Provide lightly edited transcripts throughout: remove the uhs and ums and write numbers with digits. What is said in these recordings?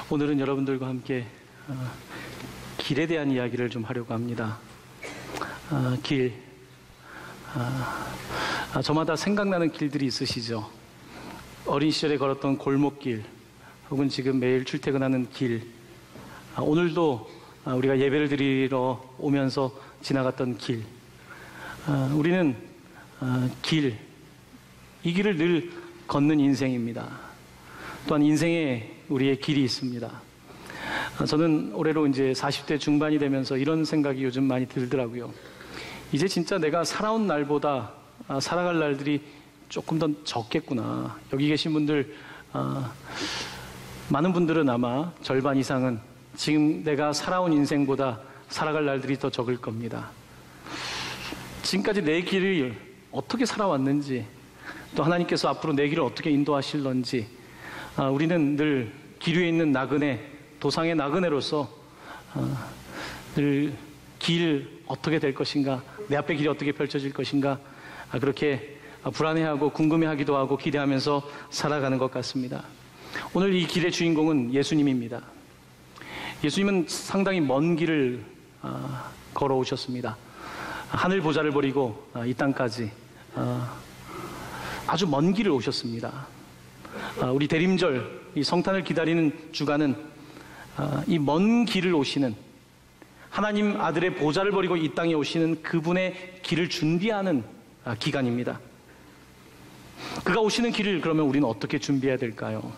오늘은 여러분들과 함께 길에 대한 이야기를 좀 하려고 합니다. 길. 저마다 생각나는 길들이 있으시죠? 어린 시절에 걸었던 골목길, 혹은 지금 매일 출퇴근하는 길, 오늘도 우리가 예배를 드리러 오면서 지나갔던 길. 우리는 이 길을 늘 걷는 인생입니다. 또한 인생에 우리의 길이 있습니다. 저는 올해로 이제 40대 중반이 되면서 이런 생각이 요즘 많이 들더라고요. 이제 진짜 내가 살아온 날보다 살아갈 날들이 조금 더 적겠구나. 여기 계신 분들, 많은 분들은 아마 절반 이상은 지금 내가 살아온 인생보다 살아갈 날들이 더 적을 겁니다. 지금까지 내 길을 어떻게 살아왔는지, 또 하나님께서 앞으로 내 길을 어떻게 인도하실런지, 우리는 늘 길 위에 있는 나그네, 도상의 나그네로서 늘 길 어떻게 될 것인가, 내 앞에 길이 어떻게 펼쳐질 것인가, 그렇게 불안해하고 궁금해하기도 하고 기대하면서 살아가는 것 같습니다. 오늘 이 길의 주인공은 예수님입니다. 예수님은 상당히 먼 길을 걸어오셨습니다. 하늘 보좌를 버리고 이 땅까지 아주 먼 길을 오셨습니다. 우리 대림절, 이 성탄을 기다리는 주간은 이 먼 길을 오시는, 하나님 아들의 보좌를 버리고 이 땅에 오시는 그분의 길을 준비하는 기간입니다. 그가 오시는 길을 그러면 우리는 어떻게 준비해야 될까요?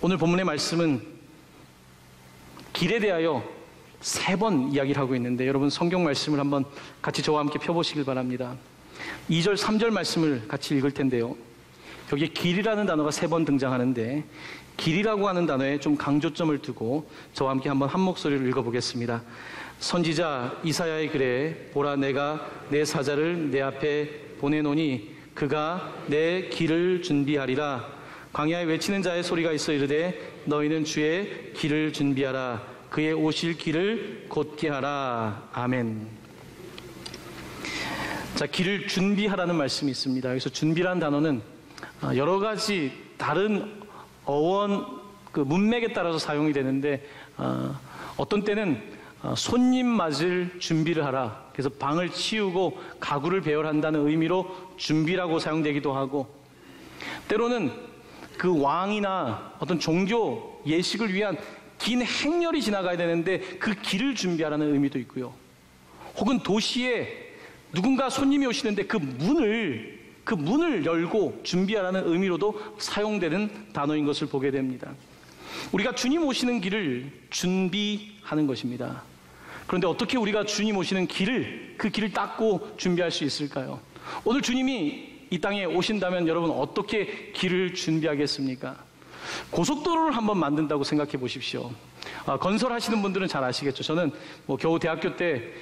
오늘 본문의 말씀은 길에 대하여 3번 이야기를 하고 있는데, 여러분 성경 말씀을 한번 같이 저와 함께 펴보시길 바랍니다. 2절, 3절 말씀을 같이 읽을 텐데요. 여기에 길이라는 단어가 3번 등장하는데, 길이라고 하는 단어에 좀 강조점을 두고 저와 함께 한번 한 목소리로 읽어보겠습니다. 선지자 이사야의 글에 보라, 내가 내 사자를 내 앞에 보내노니 그가 내 길을 준비하리라. 광야에 외치는 자의 소리가 있어 이르되 너희는 주의 길을 준비하라. 그의 오실 길을 곧게 하라. 아멘. 자, 길을 준비하라는 말씀이 있습니다. 여기서 준비라는 단어는 여러 가지 다른 어원, 문맥에 따라서 사용이 되는데, 어떤 때는 손님 맞을 준비를 하라. 그래서 방을 치우고 가구를 배열한다는 의미로 준비라고 사용되기도 하고, 때로는 그 왕이나 어떤 종교 예식을 위한 긴 행렬이 지나가야 되는데 그 길을 준비하라는 의미도 있고요. 혹은 도시에 누군가 손님이 오시는데 그 문을 열고 준비하라는 의미로도 사용되는 단어인 것을 보게 됩니다. 우리가 주님 오시는 길을 준비하는 것입니다. 그런데 어떻게 우리가 주님 오시는 그 길을 닦고 준비할 수 있을까요? 오늘 주님이 이 땅에 오신다면 여러분 어떻게 길을 준비하겠습니까? 고속도로를 한번 만든다고 생각해 보십시오. 건설하시는 분들은 잘 아시겠죠. 저는 겨우 대학교 때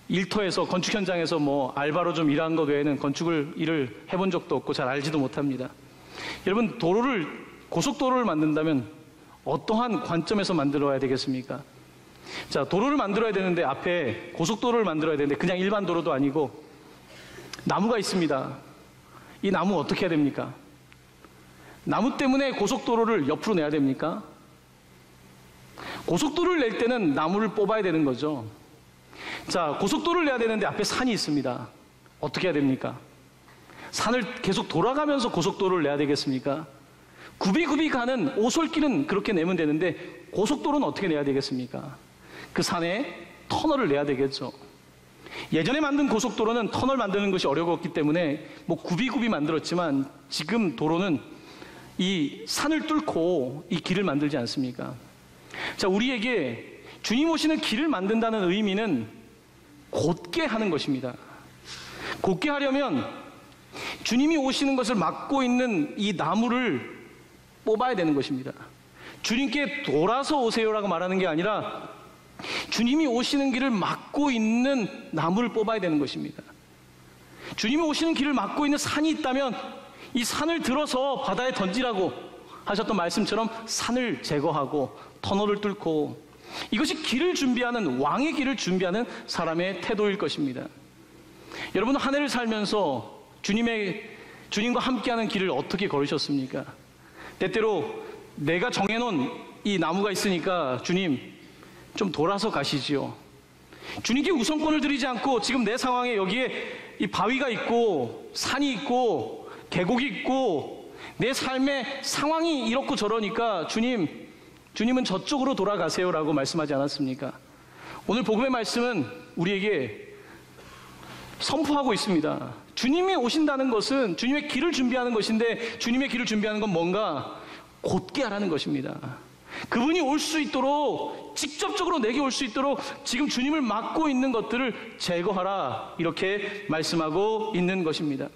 일터에서, 건축 현장에서 알바로 좀 일한 것 외에는 건축을 일을 해본 적도 없고 잘 알지도 못합니다. 여러분, 고속도로를 만든다면 어떠한 관점에서 만들어야 되겠습니까? 자, 도로를 만들어야 되는데, 앞에 고속도로를 만들어야 되는데 그냥 일반 도로도 아니고 나무가 있습니다. 이 나무 어떻게 해야 됩니까? 나무 때문에 고속도로를 옆으로 내야 됩니까? 고속도로를 낼 때는 나무를 뽑아야 되는 거죠. 자, 고속도로를 내야 되는데 앞에 산이 있습니다. 어떻게 해야 됩니까? 산을 계속 돌아가면서 고속도로를 내야 되겠습니까? 굽이굽이 가는 오솔길은 그렇게 내면 되는데 고속도로는 어떻게 내야 되겠습니까? 그 산에 터널을 내야 되겠죠. 예전에 만든 고속도로는 터널 만드는 것이 어려웠기 때문에 굽이굽이 만들었지만, 지금 도로는 이 산을 뚫고 이 길을 만들지 않습니까? 자, 우리에게 주님 오시는 길을 만든다는 의미는 곧게 하는 것입니다. 곧게 하려면 주님이 오시는 것을 막고 있는 이 나무를 뽑아야 되는 것입니다. 주님께 돌아서 오세요라고 말하는 게 아니라 주님이 오시는 길을 막고 있는 나무를 뽑아야 되는 것입니다. 주님이 오시는 길을 막고 있는 산이 있다면 이 산을 들어서 바다에 던지라고 하셨던 말씀처럼 산을 제거하고 터널을 뚫고, 이것이 길을 준비하는, 왕의 길을 준비하는 사람의 태도일 것입니다. 여러분, 한 해를 살면서 주님과 함께하는 길을 어떻게 걸으셨습니까? 때때로 내가 정해놓은 이 나무가 있으니까 주님 좀 돌아서 가시지요. 주님께 우선권을 드리지 않고 지금 내 상황에 여기에 이 바위가 있고 산이 있고 계곡이 있고 내 삶의 상황이 이렇고 저러니까 주님은 저쪽으로 돌아가세요라고 말씀하지 않았습니까? 오늘 복음의 말씀은 우리에게 선포하고 있습니다. 주님이 오신다는 것은 주님의 길을 준비하는 것인데, 주님의 길을 준비하는 건 뭔가 곧게 하라는 것입니다. 그분이 올 수 있도록, 직접적으로 내게 올 수 있도록 지금 주님을 막고 있는 것들을 제거하라, 이렇게 말씀하고 있는 것입니다.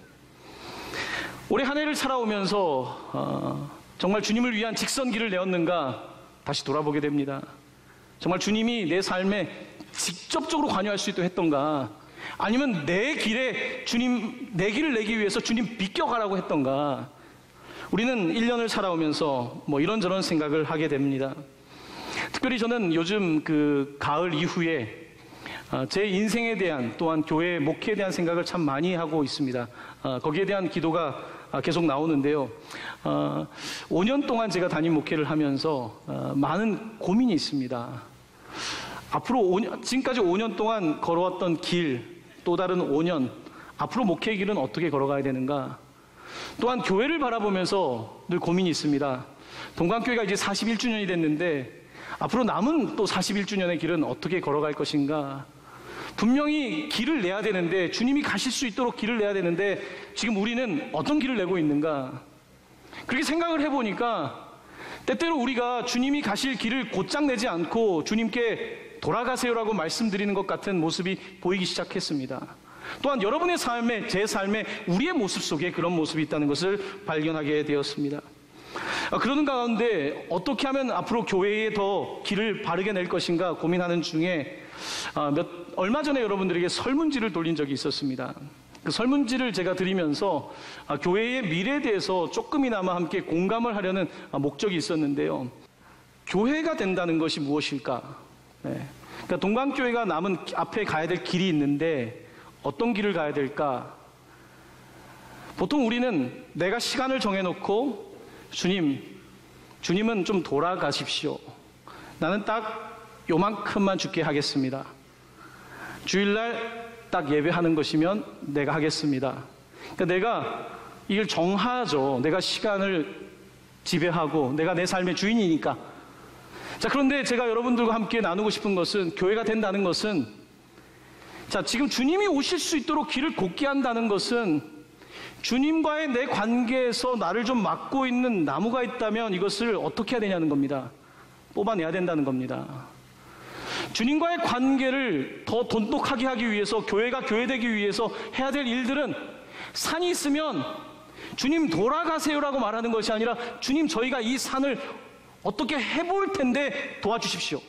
올해 한 해를 살아오면서 정말 주님을 위한 직선 길을 내었는가 다시 돌아보게 됩니다. 정말 주님이 내 삶에 직접적으로 관여할 수 있도록 했던가, 아니면 내 길에 내 길을 내기 위해서 주님 비껴가라고 했던가. 우리는 1년을 살아오면서 뭐 이런저런 생각을 하게 됩니다. 특별히 저는 요즘 그 가을 이후에 제 인생에 대한, 또한 교회 목회에 대한 생각을 참 많이 하고 있습니다. 거기에 대한 기도가 계속 나오는데요. 5년 동안 제가 담임 목회를 하면서 많은 고민이 있습니다. 앞으로 지금까지 5년 동안 걸어왔던 길, 또 다른 5년, 앞으로 목회의 길은 어떻게 걸어가야 되는가? 또한 교회를 바라보면서 늘 고민이 있습니다. 동강교회가 이제 41주년이 됐는데 앞으로 남은 또 41주년의 길은 어떻게 걸어갈 것인가? 분명히 길을 내야 되는데, 주님이 가실 수 있도록 길을 내야 되는데 지금 우리는 어떤 길을 내고 있는가? 그렇게 생각을 해보니까 때때로 우리가 주님이 가실 길을 곧장 내지 않고 주님께 돌아가세요라고 말씀드리는 것 같은 모습이 보이기 시작했습니다. 또한 여러분의 삶에, 제 삶에, 우리의 모습 속에 그런 모습이 있다는 것을 발견하게 되었습니다. 그러는 가운데 어떻게 하면 앞으로 교회에 더 길을 바르게 낼 것인가 고민하는 중에 얼마 전에 여러분들에게 설문지를 돌린 적이 있었습니다. 그 설문지를 제가 드리면서 교회의 미래에 대해서 조금이나마 함께 공감을 하려는 목적이 있었는데요. 교회가 된다는 것이 무엇일까? 그러니까 동강교회가 남은 앞에 가야 될 길이 있는데 어떤 길을 가야 될까? 보통 우리는 내가 시간을 정해놓고 주님은 좀 돌아가십시오. 나는 딱 요만큼만 죽게 하겠습니다. 주일날 딱 예배하는 것이면 내가 하겠습니다. 그러니까 내가 이걸 정하죠. 내가 시간을 지배하고 내가 내 삶의 주인이니까. 자, 그런데 제가 여러분들과 함께 나누고 싶은 것은, 교회가 된다는 것은, 자, 지금 주님이 오실 수 있도록 길을 곧게 한다는 것은 주님과의 내 관계에서 나를 좀 막고 있는 나무가 있다면 이것을 어떻게 해야 되냐는 겁니다. 뽑아내야 된다는 겁니다. 주님과의 관계를 더 돈독하게 하기 위해서, 교회가 교회되기 위해서 해야 될 일들은, 산이 있으면 주님 돌아가세요라고 말하는 것이 아니라 주님 저희가 이 산을 어떻게 해볼 텐데 도와주십시오.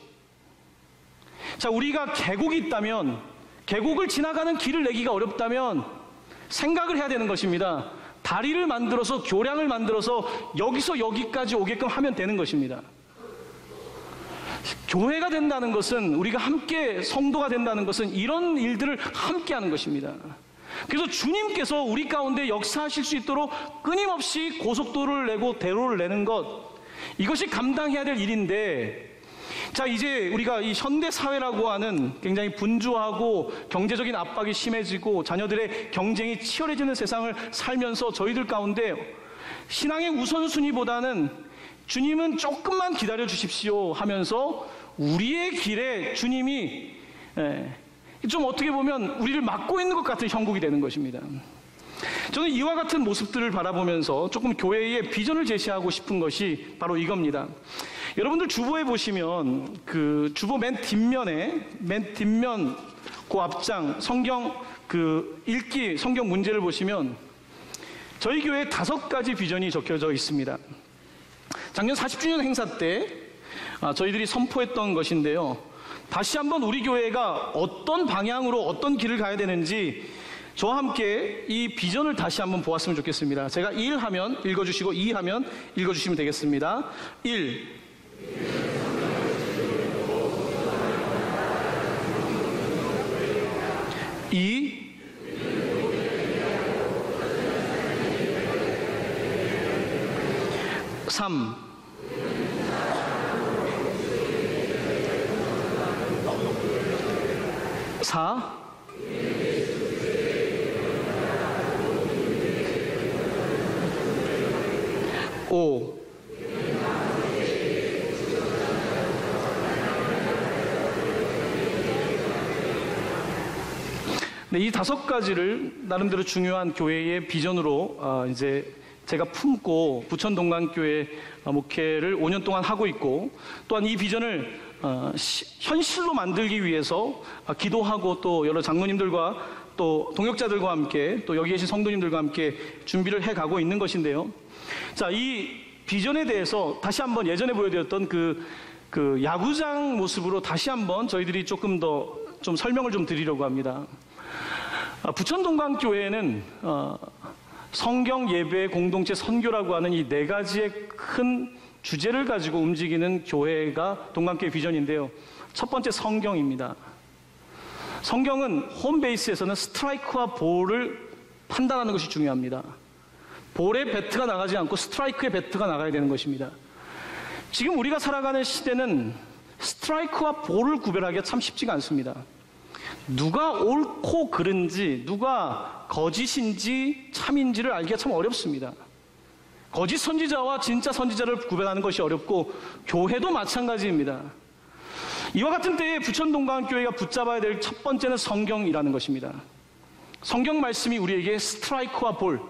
자, 우리가 계곡이 있다면, 계곡을 지나가는 길을 내기가 어렵다면 생각을 해야 되는 것입니다. 다리를 만들어서, 교량을 만들어서 여기서 여기까지 오게끔 하면 되는 것입니다. 교회가 된다는 것은, 우리가 함께 성도가 된다는 것은 이런 일들을 함께 하는 것입니다. 그래서 주님께서 우리 가운데 역사하실 수 있도록 끊임없이 고속도로를 내고 대로를 내는 것, 이것이 감당해야 될 일인데, 자, 이제 우리가 이 현대 사회라고 하는 굉장히 분주하고 경제적인 압박이 심해지고 자녀들의 경쟁이 치열해지는 세상을 살면서 저희들 가운데 신앙의 우선순위보다는 주님은 조금만 기다려 주십시오 하면서 우리의 길에 주님이 좀 어떻게 보면 우리를 막고 있는 것 같은 형국이 되는 것입니다. 저는 이와 같은 모습들을 바라보면서 조금 교회의 비전을 제시하고 싶은 것이 바로 이겁니다. 여러분들 주보에 보시면 그 주보 맨 뒷면 그 앞장 성경 그 읽기 성경 문제를 보시면 저희 교회에 5가지 비전이 적혀져 있습니다. 작년 40주년 행사 때 저희들이 선포했던 것인데요. 다시 한번 우리 교회가 어떤 방향으로 어떤 길을 가야 되는지 저와 함께 이 비전을 다시 한번 보았으면 좋겠습니다. 제가 1 하면 읽어주시고 2 하면 읽어주시면 되겠습니다. 1. 이 3. 4. 5. 네, 이 5가지를 나름대로 중요한 교회의 비전으로 이제 제가 품고 부천 동강교회 목회를 5년 동안 하고 있고, 또한 이 비전을 현실로 만들기 위해서 기도하고 또 여러 장로님들과 또 동역자들과 함께 또 여기 계신 성도님들과 함께 준비를 해가고 있는 것인데요. 자, 이 비전에 대해서 다시 한번 예전에 보여드렸던 그 야구장 모습으로 다시 한번 저희들이 조금 더 좀 설명을 좀 드리려고 합니다. 부천 동강교회는 성경, 예배, 공동체, 선교라고 하는 이 4가지의 큰 주제를 가지고 움직이는 교회가 동강교회 비전인데요. 첫 번째, 성경입니다. 성경은 홈베이스에서는 스트라이크와 볼을 판단하는 것이 중요합니다. 볼에 배트가 나가지 않고 스트라이크에 배트가 나가야 되는 것입니다. 지금 우리가 살아가는 시대는 스트라이크와 볼을 구별하기가 참 쉽지가 않습니다. 누가 옳고 그른지, 누가 거짓인지 참인지를 알기가 참 어렵습니다. 거짓 선지자와 진짜 선지자를 구별하는 것이 어렵고, 교회도 마찬가지입니다. 이와 같은 때에 부천 동강교회가 붙잡아야 될 첫 번째는 성경이라는 것입니다. 성경 말씀이 우리에게 스트라이크와 볼,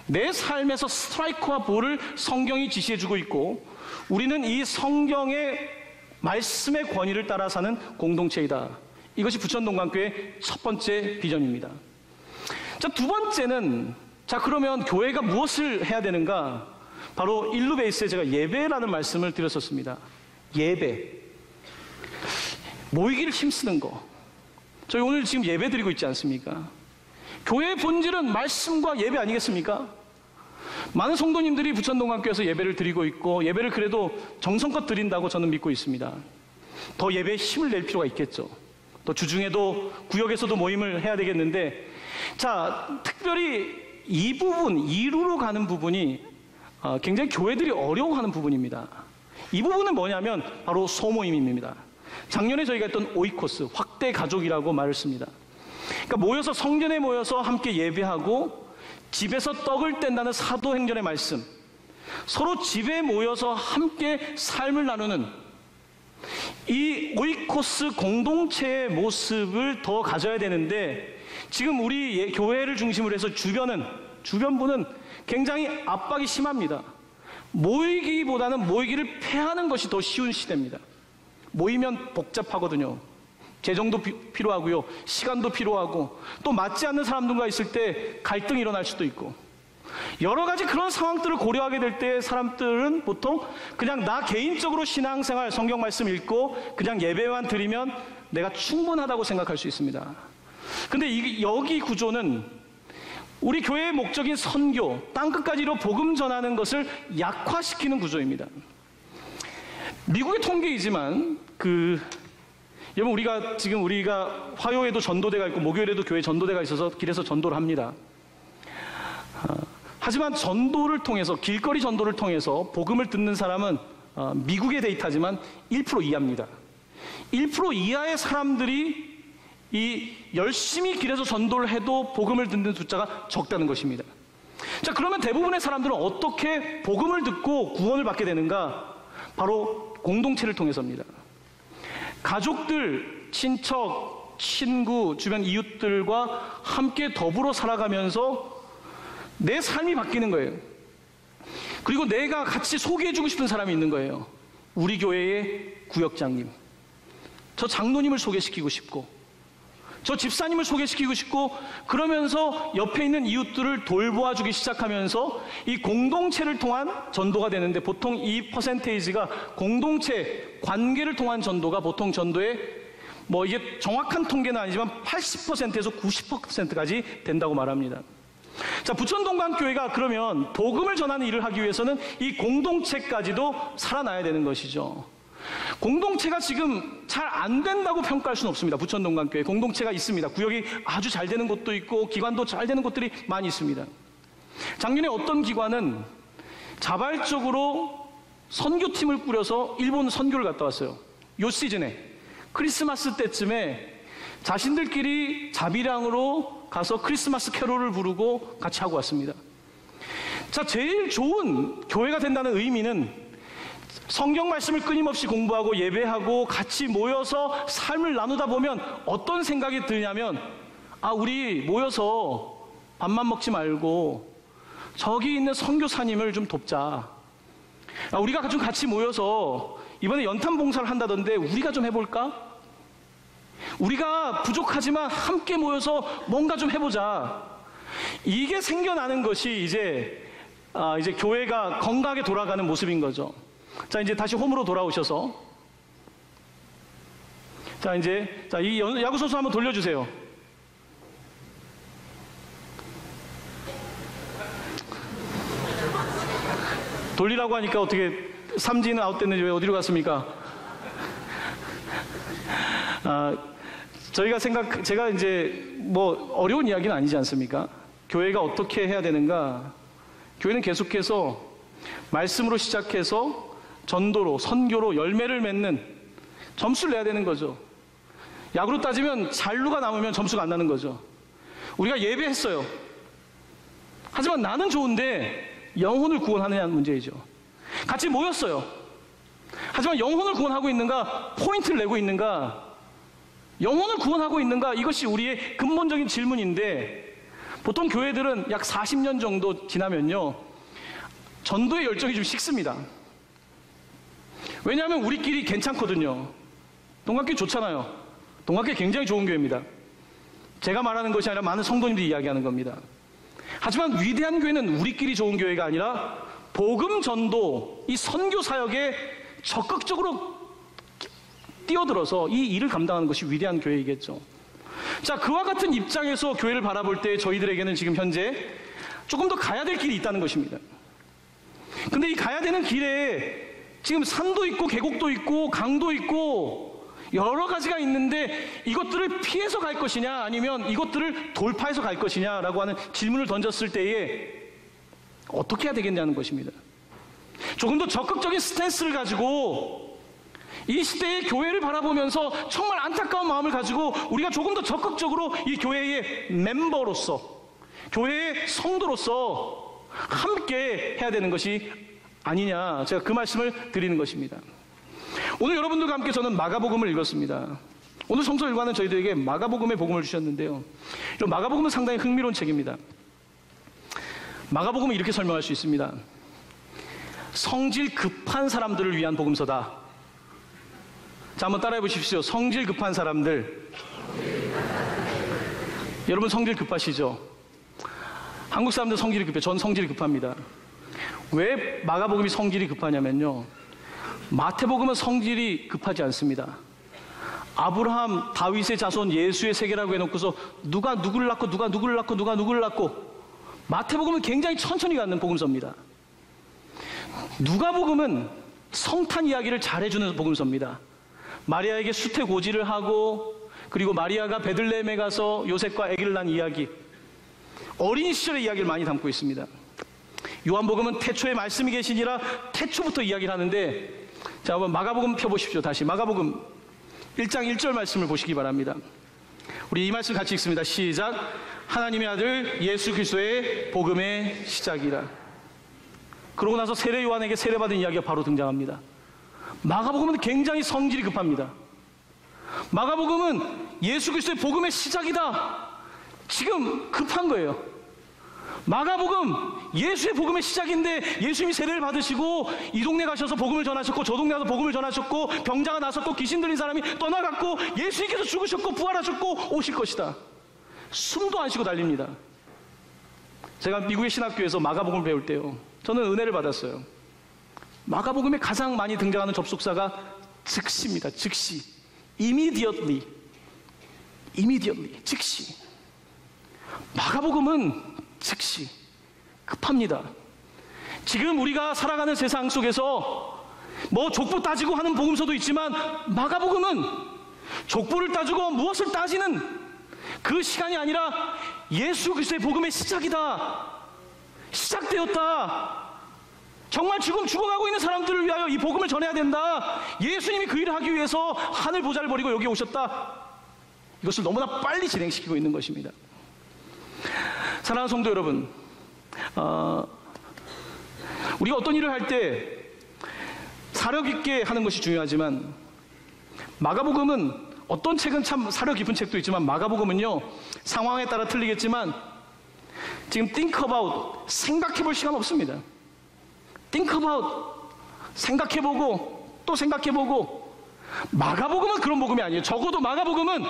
내 삶에서 스트라이크와 볼을 성경이 지시해주고 있고, 우리는 이 성경의 말씀의 권위를 따라 사는 공동체이다. 이것이 부천 동강교회의 첫 번째 비전입니다. 자, 두 번째는, 자, 그러면 교회가 무엇을 해야 되는가? 바로 일루베이스에 제가 예배라는 말씀을 드렸었습니다. 예배. 모이기를 힘쓰는 거. 저희 오늘 지금 예배 드리고 있지 않습니까? 교회의 본질은 말씀과 예배 아니겠습니까? 많은 성도님들이 부천 동강교회에서 예배를 드리고 있고, 예배를 그래도 정성껏 드린다고 저는 믿고 있습니다. 더 예배에 힘을 낼 필요가 있겠죠. 또 주중에도 구역에서도 모임을 해야 되겠는데, 자, 특별히 이 부분, 2루로 가는 부분이 굉장히 교회들이 어려워하는 부분입니다. 이 부분은 뭐냐면 바로 소모임입니다. 작년에 저희가 했던 오이코스, 확대 가족이라고 말을 씁니다. 그러니까 모여서, 성전에 모여서 함께 예배하고 집에서 떡을 뗀다는 사도행전의 말씀, 서로 집에 모여서 함께 삶을 나누는 이 오이코스 공동체의 모습을 더 가져야 되는데, 지금 우리 교회를 중심으로 해서 주변부는 굉장히 압박이 심합니다. 모이기보다는 모이기를 패하는 것이 더 쉬운 시대입니다. 모이면 복잡하거든요. 재정도 필요하고요, 시간도 필요하고, 또 맞지 않는 사람들과 있을 때 갈등이 일어날 수도 있고, 여러 가지 그런 상황들을 고려하게 될 때 사람들은 보통 그냥 나 개인적으로 신앙생활, 성경 말씀 읽고 그냥 예배만 드리면 내가 충분하다고 생각할 수 있습니다. 근데 여기 구조는 우리 교회의 목적인 선교, 땅끝까지로 복음 전하는 것을 약화시키는 구조입니다. 미국의 통계이지만 여러분, 우리가 화요일에도 전도대가 있고 목요일에도 교회 전도대가 있어서 길에서 전도를 합니다. 하지만 전도를 통해서, 길거리 전도를 통해서 복음을 듣는 사람은 미국의 데이터지만 1% 이하입니다. 1% 이하의 사람들이 열심히 길에서 전도를 해도 복음을 듣는 숫자가 적다는 것입니다. 자, 그러면 대부분의 사람들은 어떻게 복음을 듣고 구원을 받게 되는가? 바로 공동체를 통해서입니다. 가족들, 친척, 친구, 주변 이웃들과 함께 더불어 살아가면서 내 삶이 바뀌는 거예요. 그리고 내가 같이 소개해주고 싶은 사람이 있는 거예요. 우리 교회의 구역장님, 저 장로님을 소개시키고 싶고, 저 집사님을 소개시키고 싶고, 그러면서 옆에 있는 이웃들을 돌보아주기 시작하면서 이 공동체를 통한 전도가 되는데, 보통 이 퍼센테이지가 공동체 관계를 통한 전도가 보통 전도의 이게 정확한 통계는 아니지만 80%에서 90%까지 된다고 말합니다. 자, 부천 동강교회가 그러면 복음을 전하는 일을 하기 위해서는 이 공동체까지도 살아나야 되는 것이죠. 공동체가 지금 잘 안 된다고 평가할 수는 없습니다. 부천 동강교회 공동체가 있습니다. 구역이 아주 잘 되는 곳도 있고 기관도 잘 되는 곳들이 많이 있습니다. 작년에 어떤 기관은 자발적으로 선교팀을 꾸려서 일본 선교를 갔다 왔어요. 요 시즌에 크리스마스 때쯤에 자신들끼리 자비량으로 가서 크리스마스 캐롤을 부르고 같이 하고 왔습니다. 자, 제일 좋은 교회가 된다는 의미는 성경 말씀을 끊임없이 공부하고 예배하고 같이 모여서 삶을 나누다 보면 어떤 생각이 드냐면, 우리 모여서 밥만 먹지 말고 저기 있는 선교사님을 좀 돕자. 우리가 좀 같이 모여서 이번에 연탄 봉사를 한다던데 우리가 좀 해볼까? 우리가 부족하지만 함께 모여서 뭔가 좀 해보자. 이게 생겨나는 것이 이제 교회가 건강하게 돌아가는 모습인 거죠. 자, 이제 다시 홈으로 돌아오셔서, 이 야구선수 한번 돌려주세요. 돌리라고 하니까 어떻게 삼진은 아웃됐는지 왜 어디로 갔습니까? 제가 이제 뭐 어려운 이야기는 아니지 않습니까? 교회가 어떻게 해야 되는가? 교회는 계속해서 말씀으로 시작해서 전도로, 선교로 열매를 맺는 점수를 내야 되는 거죠. 야구로 따지면 잔루가 남으면 점수가 안 나는 거죠. 우리가 예배했어요. 하지만 나는 좋은데 영혼을 구원하느냐는 문제이죠. 같이 모였어요. 하지만 영혼을 구원하고 있는가? 포인트를 내고 있는가? 영혼을 구원하고 있는가? 이것이 우리의 근본적인 질문인데, 보통 교회들은 약 40년 정도 지나면요, 전도의 열정이 좀 식습니다. 왜냐하면 우리끼리 괜찮거든요. 동각교회 좋잖아요. 동각교회 굉장히 좋은 교회입니다. 제가 말하는 것이 아니라 많은 성도님들이 이야기하는 겁니다. 하지만 위대한 교회는 우리끼리 좋은 교회가 아니라 복음 전도, 이 선교 사역에 적극적으로 뛰어들어서 이 일을 감당하는 것이 위대한 교회이겠죠. 자, 그와 같은 입장에서 교회를 바라볼 때 저희들에게는 지금 현재 조금 더 가야 될 길이 있다는 것입니다. 근데 이 가야 되는 길에 지금 산도 있고 계곡도 있고 강도 있고 여러 가지가 있는데, 이것들을 피해서 갈 것이냐 아니면 이것들을 돌파해서 갈 것이냐라고 하는 질문을 던졌을 때에 어떻게 해야 되겠냐는 것입니다. 조금 더 적극적인 스탠스를 가지고 이 시대의 교회를 바라보면서 정말 안타까운 마음을 가지고 우리가 조금 더 적극적으로 이 교회의 멤버로서, 교회의 성도로서 함께 해야 되는 것이 아니냐, 제가 그 말씀을 드리는 것입니다. 오늘 여러분들과 함께 저는 마가복음을 읽었습니다. 오늘 성서 일과는 저희들에게 마가복음의 복음을 주셨는데요, 이런 마가복음은 상당히 흥미로운 책입니다. 마가복음은 이렇게 설명할 수 있습니다. 성질 급한 사람들을 위한 복음서다. 자, 한번 따라해 보십시오. 성질 급한 사람들. 여러분 성질 급하시죠? 한국 사람들 성질이 급해요. 전 성질이 급합니다. 왜 마가복음이 성질이 급하냐면요, 마태복음은 성질이 급하지 않습니다. 아브라함, 다윗의 자손, 예수의 세계라고 해놓고서 누가 누구를 낳고 누가 누구를 낳고 누가 누구를 낳고, 마태복음은 굉장히 천천히 가는 복음서입니다. 누가복음은 성탄 이야기를 잘해주는 복음서입니다. 마리아에게 수태고지를 하고, 그리고 마리아가 베들레헴에 가서 요셉과 아기를 낳은 이야기, 어린 시절의 이야기를 많이 담고 있습니다. 요한복음은 태초에 말씀이 계시니라 태초부터 이야기를 하는데, 자, 한번 마가복음 펴보십시오. 다시 마가복음 1장 1절 말씀을 보시기 바랍니다. 우리 이 말씀 같이 읽습니다. 시작. 하나님의 아들 예수 그리스도의 복음의 시작이라. 그러고 나서 세례 요한에게 세례받은 이야기가 바로 등장합니다. 마가복음은 굉장히 성질이 급합니다. 마가복음은 예수 그리스도의 복음의 시작이다, 지금 급한 거예요. 마가복음 예수의 복음의 시작인데, 예수님이 세례를 받으시고 이 동네 가셔서 복음을 전하셨고 저 동네 가서 복음을 전하셨고 병자가 나섰고 귀신 들린 사람이 떠나갔고 예수님께서 죽으셨고 부활하셨고 오실 것이다. 숨도 안 쉬고 달립니다. 제가 미국의 신학교에서 마가복음을 배울 때요, 저는 은혜를 받았어요. 마가복음에 가장 많이 등장하는 접속사가 즉시입니다. 즉시. immediately. 즉시. 마가복음은 즉시. 급합니다. 지금 우리가 살아가는 세상 속에서 뭐 족보 따지고 하는 복음서도 있지만, 마가복음은 족보를 따지고 무엇을 따지는 그 시간이 아니라 예수 그리스도의 복음의 시작이다. 시작되었다. 정말 지금 죽어가고 있는 사람들을 위하여 이 복음을 전해야 된다. 예수님이 그 일을 하기 위해서 하늘 보좌를 버리고 여기 오셨다. 이것을 너무나 빨리 진행시키고 있는 것입니다. 사랑하는 성도 여러분, 우리가 어떤 일을 할 때 사력 있게 하는 것이 중요하지만, 마가복음은, 어떤 책은 참 사력 깊은 책도 있지만 마가복음은요, 상황에 따라 틀리겠지만 지금 think about, 생각해 볼 시간 없습니다. think about, 생각해보고 또 생각해보고. 마가복음은 그런 복음이 아니에요. 적어도 마가복음은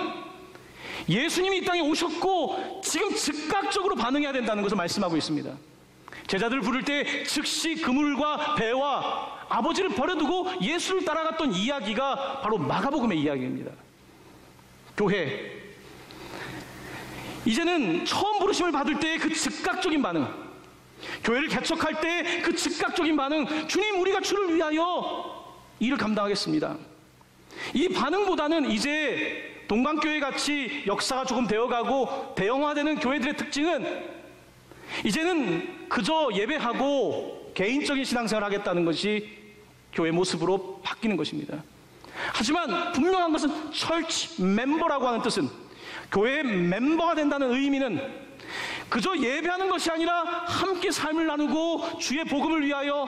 예수님이 이 땅에 오셨고 지금 즉각적으로 반응해야 된다는 것을 말씀하고 있습니다. 제자들을 부를 때 즉시 그물과 배와 아버지를 버려두고 예수를 따라갔던 이야기가 바로 마가복음의 이야기입니다. 교회, 이제는 처음 부르심을 받을 때의 그 즉각적인 반응, 교회를 개척할 때 그 즉각적인 반응, 주님 우리가 주를 위하여 일을 감당하겠습니다. 이 반응보다는 이제 동방교회 같이 역사가 조금 되어가고 대형화되는 교회들의 특징은 이제는 그저 예배하고 개인적인 신앙생활을 하겠다는 것이 교회 모습으로 바뀌는 것입니다. 하지만 분명한 것은 철치 멤버라고 하는 뜻은, 교회의 멤버가 된다는 의미는 그저 예배하는 것이 아니라 함께 삶을 나누고 주의 복음을 위하여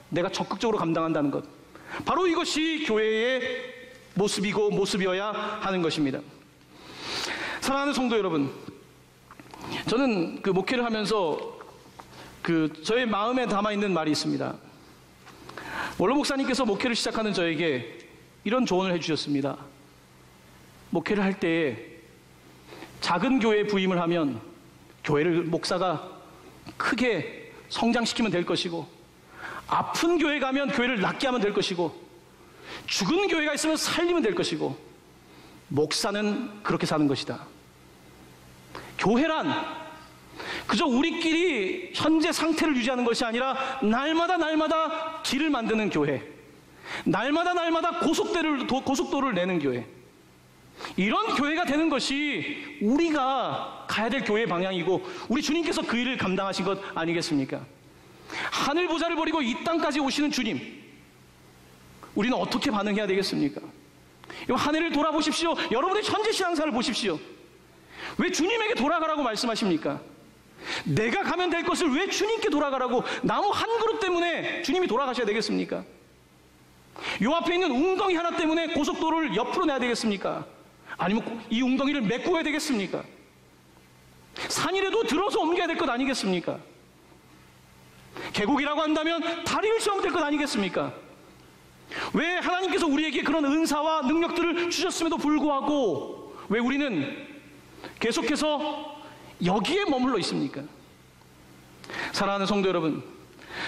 내가 적극적으로 감당한다는 것, 바로 이것이 교회의 모습이고 모습이어야 하는 것입니다. 사랑하는 성도 여러분, 저는 그 목회를 하면서 저의 마음에 담아있는 말이 있습니다. 원로 목사님께서 목회를 시작하는 저에게 이런 조언을 해주셨습니다. 목회를 할 때에 작은 교회에 부임을 하면 교회를 목사가 크게 성장시키면 될 것이고, 아픈 교회 가면 교회를 낫게 하면 될 것이고, 죽은 교회가 있으면 살리면 될 것이고, 목사는 그렇게 사는 것이다. 교회란 그저 우리끼리 현재 상태를 유지하는 것이 아니라 날마다 길을 만드는 교회, 날마다 고속도로를 내는 교회, 이런 교회가 되는 것이 우리가 가야 될 교회의 방향이고 우리 주님께서 그 일을 감당하신 것 아니겠습니까? 하늘 보좌를 버리고 이 땅까지 오시는 주님, 우리는 어떻게 반응해야 되겠습니까? 하늘을 돌아보십시오. 여러분의 현재 신앙생활을 보십시오. 왜 주님에게 돌아가라고 말씀하십니까? 내가 가면 될 것을 왜 주님께 돌아가라고, 나무 한 그릇 때문에 주님이 돌아가셔야 되겠습니까? 요 앞에 있는 웅덩이 하나 때문에 고속도로를 옆으로 내야 되겠습니까? 아니면 이 웅덩이를 메꾸어야 되겠습니까? 산이라도 들어서 옮겨야 될 것 아니겠습니까? 계곡이라고 한다면 다리를 씌우면 될 것 아니겠습니까? 왜 하나님께서 우리에게 그런 은사와 능력들을 주셨음에도 불구하고 왜 우리는 계속해서 여기에 머물러 있습니까? 사랑하는 성도 여러분,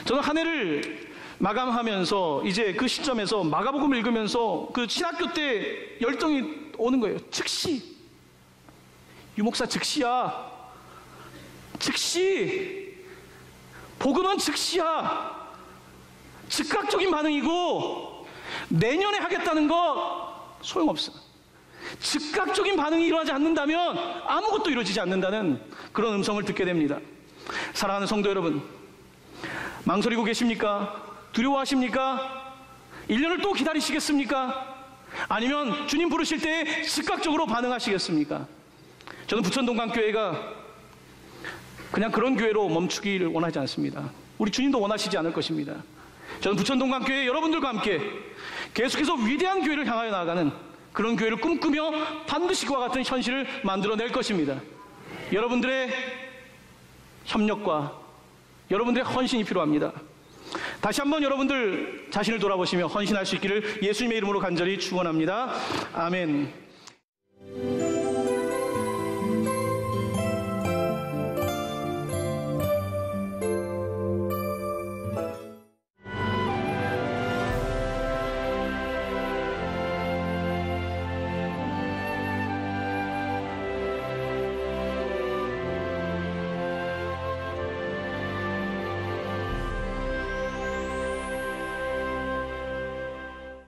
저는 한 해를 마감하면서 이제 그 시점에서 마가복음을 읽으면서 그 신학교 때 열정이 오는 거예요. 즉시, 유목사 즉시야, 즉시, 복음은 즉시야, 즉각적인 반응이고 내년에 하겠다는 거 소용없어. 즉각적인 반응이 일어나지 않는다면 아무것도 이루어지지 않는다는 그런 음성을 듣게 됩니다. 사랑하는 성도 여러분, 망설이고 계십니까? 두려워하십니까? 1년을 또 기다리시겠습니까? 아니면 주님 부르실 때 즉각적으로 반응하시겠습니까? 저는 부천동강교회가 그냥 그런 교회로 멈추기를 원하지 않습니다. 우리 주님도 원하시지 않을 것입니다. 저는 부천동강교회 여러분들과 함께 계속해서 위대한 교회를 향하여 나아가는 그런 교회를 꿈꾸며 반드시 그와 같은 현실을 만들어낼 것입니다. 여러분들의 협력과 여러분들의 헌신이 필요합니다. 다시 한번 여러분들 자신을 돌아보시며 헌신할 수 있기를 예수님의 이름으로 간절히 축원합니다. 아멘.